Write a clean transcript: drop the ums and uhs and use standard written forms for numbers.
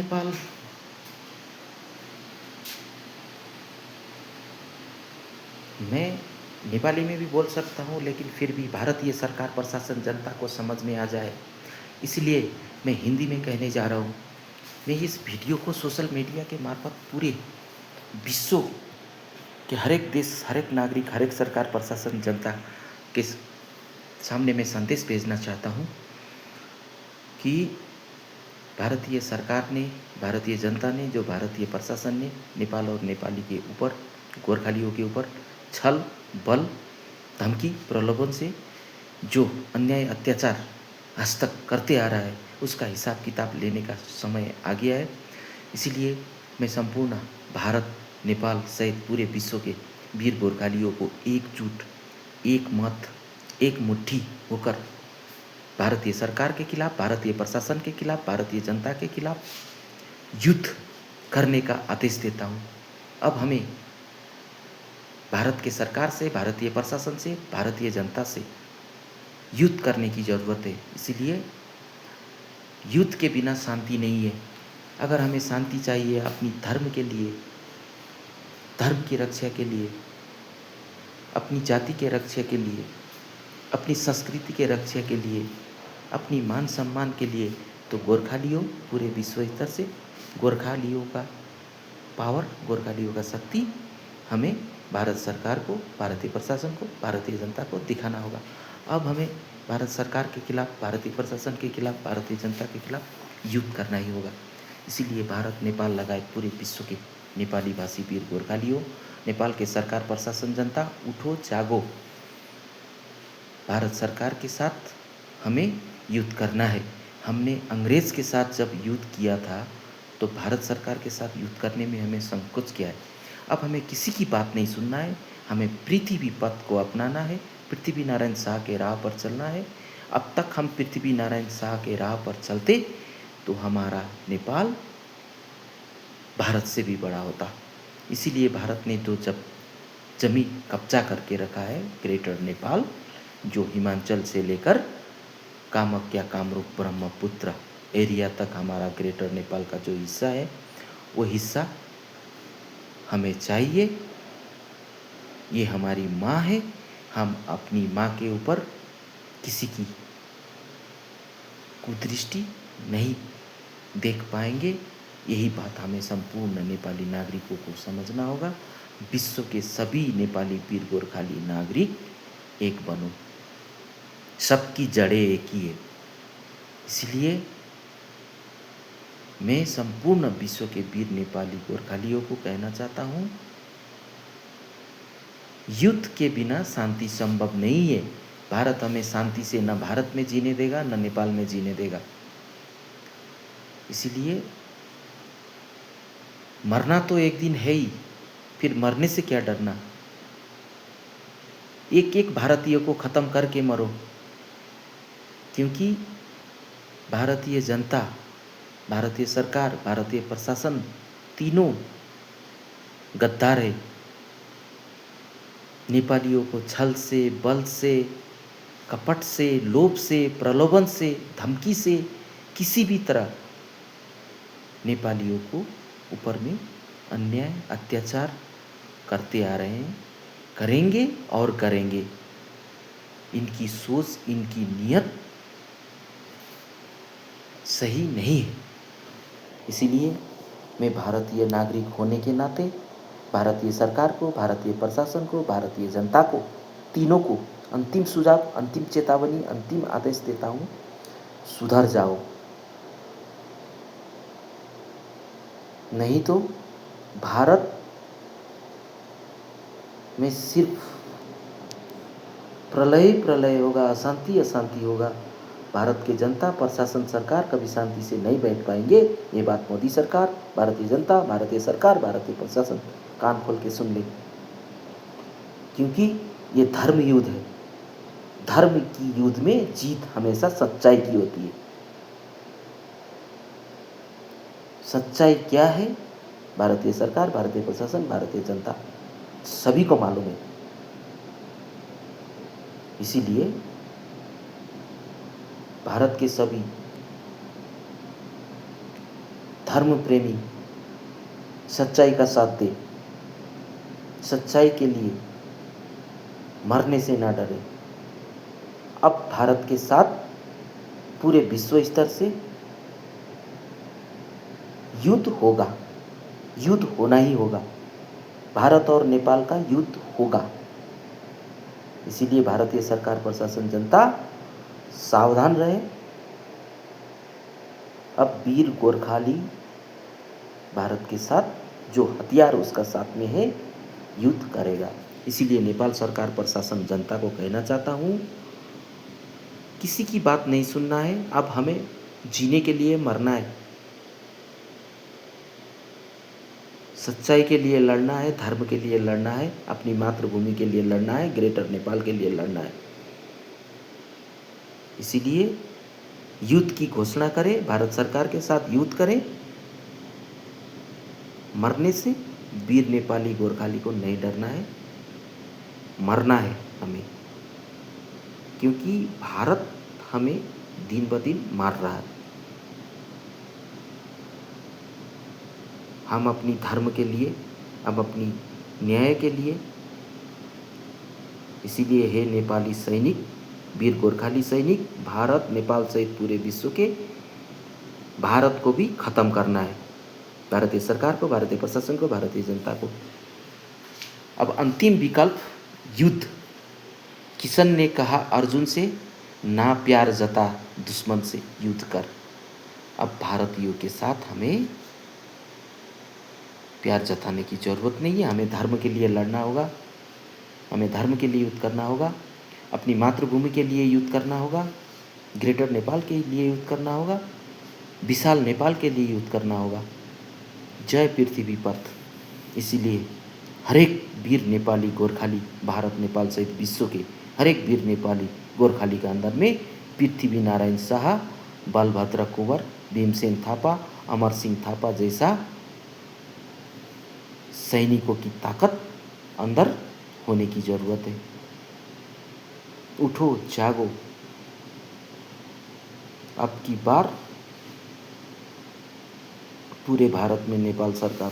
नेपाल मैं नेपाली में भी बोल सकता हूँ, लेकिन फिर भी भारतीय सरकार प्रशासन जनता को समझ में आ जाए, इसलिए मैं हिंदी में कहने जा रहा हूँ। मैं इस वीडियो को सोशल मीडिया के मार्फत पूरे विश्व के हर एक देश, हर एक नागरिक, हर एक सरकार प्रशासन जनता के सामने मैं संदेश भेजना चाहता हूँ कि भारतीय सरकार ने, भारतीय जनता ने, जो भारतीय प्रशासन ने नेपाल और नेपाली के ऊपर, गोरखालियों के ऊपर छल, बल, धमकी, प्रलोभन से जो अन्याय, अत्याचार आज तक करते आ रहा है, उसका हिसाब किताब लेने का समय आ गया है। इसीलिए मैं संपूर्ण भारत, नेपाल सहित पूरे विश्व के वीर गोरखालियों को एकजुट, एक मत, एक मुट्ठी होकर भारतीय सरकार के खिलाफ, भारतीय प्रशासन के खिलाफ, भारतीय जनता के खिलाफ युद्ध करने का आदेश देता हूँ। अब हमें भारत के सरकार से, भारतीय प्रशासन से, भारतीय जनता से युद्ध करने की ज़रूरत है। इसीलिए युद्ध के बिना शांति नहीं है। अगर हमें शांति चाहिए अपनी धर्म के लिए, धर्म की रक्षा के लिए, अपनी जाति के रक्षा के लिए, अपनी संस्कृति के रक्षा के लिए, अपनी मान सम्मान के लिए, तो गोरखालियों, पूरे विश्व स्तर से गोरखालियों का पावर, गोरखालियों का शक्ति हमें भारत सरकार को, भारतीय प्रशासन को, भारतीय जनता को दिखाना होगा। अब हमें भारत सरकार के खिलाफ, भारतीय प्रशासन के खिलाफ, भारतीय जनता के खिलाफ युद्ध करना ही होगा। इसीलिए भारत, नेपाल लगायत पूरे विश्व के नेपाली भाषी वीर गोरखालियों, नेपाल के सरकार प्रशासन जनता, उठो जागो। भारत सरकार के साथ हमें युद्ध करना है। हमने अंग्रेज़ के साथ जब युद्ध किया था तो भारत सरकार के साथ युद्ध करने में हमें संकोच किया है। अब हमें किसी की बात नहीं सुनना है, हमें पृथ्वी पथ को अपनाना है, पृथ्वी नारायण शाह के राह पर चलना है। अब तक हम पृथ्वी नारायण शाह के राह पर चलते तो हमारा नेपाल भारत से भी बड़ा होता। इसीलिए भारत ने तो जब जमीन कब्जा करके रखा है, ग्रेटर नेपाल, जो हिमाचल से लेकर कामख्या, कामरूप, ब्रह्मपुत्र एरिया तक हमारा ग्रेटर नेपाल का जो हिस्सा है, वो हिस्सा हमें चाहिए। ये हमारी माँ है, हम अपनी माँ के ऊपर किसी की कुदृष्टि नहीं देख पाएंगे। यही बात हमें संपूर्ण नेपाली नागरिकों को समझना होगा। विश्व के सभी नेपाली वीर गोरखाली नागरिक एक बनो, सबकी जड़ें एक ही है। इसलिए मैं संपूर्ण विश्व के वीर नेपाली गोरखालियों को कहना चाहता हूँ, युद्ध के बिना शांति संभव नहीं है। भारत हमें शांति से न भारत में जीने देगा, न नेपाल में जीने देगा। इसीलिए मरना तो एक दिन है ही, फिर मरने से क्या डरना। एक एक भारतीय को ख़त्म करके मरो, क्योंकि भारतीय जनता, भारतीय सरकार, भारतीय प्रशासन तीनों गद्दार है। नेपालियों को छल से, बल से, कपट से, लोभ से, प्रलोभन से, धमकी से, किसी भी तरह नेपालियों को ऊपर में अन्याय, अत्याचार करते आ रहे हैं, करेंगे और करेंगे। इनकी सोच, इनकी नीयत सही नहीं है। इसीलिए मैं भारतीय नागरिक होने के नाते भारतीय सरकार को, भारतीय प्रशासन को, भारतीय जनता को, तीनों को अंतिम सुझाव, अंतिम चेतावनी, अंतिम आदेश देता हूँ, सुधर जाओ। नहीं तो भारत में सिर्फ प्रलय ही प्रलय होगा, अशांति अशांति होगा। भारत के जनता, प्रशासन, सरकार कभी शांति से नहीं बैठ पाएंगे। ये बात मोदी सरकार, भारतीय जनता, भारतीय सरकार, भारतीय प्रशासन कान खोल के सुन ले, क्योंकि ये धर्म युद्ध है। धर्म की युद्ध में जीत हमेशा सच्चाई की होती है। सच्चाई क्या है? भारतीय सरकार, भारतीय प्रशासन, भारतीय जनता सभी को मालूम है। इसीलिए भारत के सभी धर्म प्रेमी सच्चाई का साथ दे, सच्चाई के लिए मरने से ना डरे। अब भारत के साथ पूरे विश्व स्तर से युद्ध होगा, युद्ध होना ही होगा। भारत और नेपाल का युद्ध होगा। इसीलिए भारतीय सरकार, प्रशासन, जनता सावधान रहे। अब वीर गोरखाली भारत के साथ जो हथियार उसका साथ में है युद्ध करेगा। इसीलिए नेपाल सरकार, प्रशासन, जनता को कहना चाहता हूँ, किसी की बात नहीं सुनना है। अब हमें जीने के लिए मरना है, सच्चाई के लिए लड़ना है, धर्म के लिए लड़ना है, अपनी मातृभूमि के लिए लड़ना है, ग्रेटर नेपाल के लिए लड़ना है। इसीलिए युद्ध की घोषणा करें, भारत सरकार के साथ युद्ध करें। मरने से वीर नेपाली गोरखाली को नहीं डरना है, मरना है हमें, क्योंकि भारत हमें दिन ब दिन मार रहा है। हम अपनी धर्म के लिए, हम अपनी न्याय के लिए, इसीलिए हे नेपाली सैनिक, वीर गोरखाली सैनिक, भारत, नेपाल सहित पूरे विश्व के भारत को भी खत्म करना है। भारतीय सरकार को, भारतीय प्रशासन को, भारतीय जनता को। अब अंतिम विकल्प युद्ध। किशन ने कहा अर्जुन से, ना प्यार जता दुश्मन से युद्ध कर। अब भारतीयों के साथ हमें प्यार जताने की ज़रूरत नहीं है। हमें धर्म के लिए लड़ना होगा, हमें धर्म के लिए युद्ध करना होगा, अपनी मातृभूमि के लिए युद्ध करना होगा, ग्रेटर नेपाल के लिए युद्ध करना होगा, विशाल नेपाल के लिए युद्ध करना होगा। जय पृथ्वी पथ। इसीलिए हरेक वीर नेपाली गोरखाली, भारत नेपाल सहित विश्व के हरेक वीर नेपाली गोरखाली का अंदर में पृथ्वी नारायण शाह, बलभद्र कुंवर, भीमसेन थापा, अमर सिंह थापा जैसा सैनिकों की ताकत अंदर होने की ज़रूरत है। उठो, जागो। अब की बार पूरे भारत में नेपाल सरकार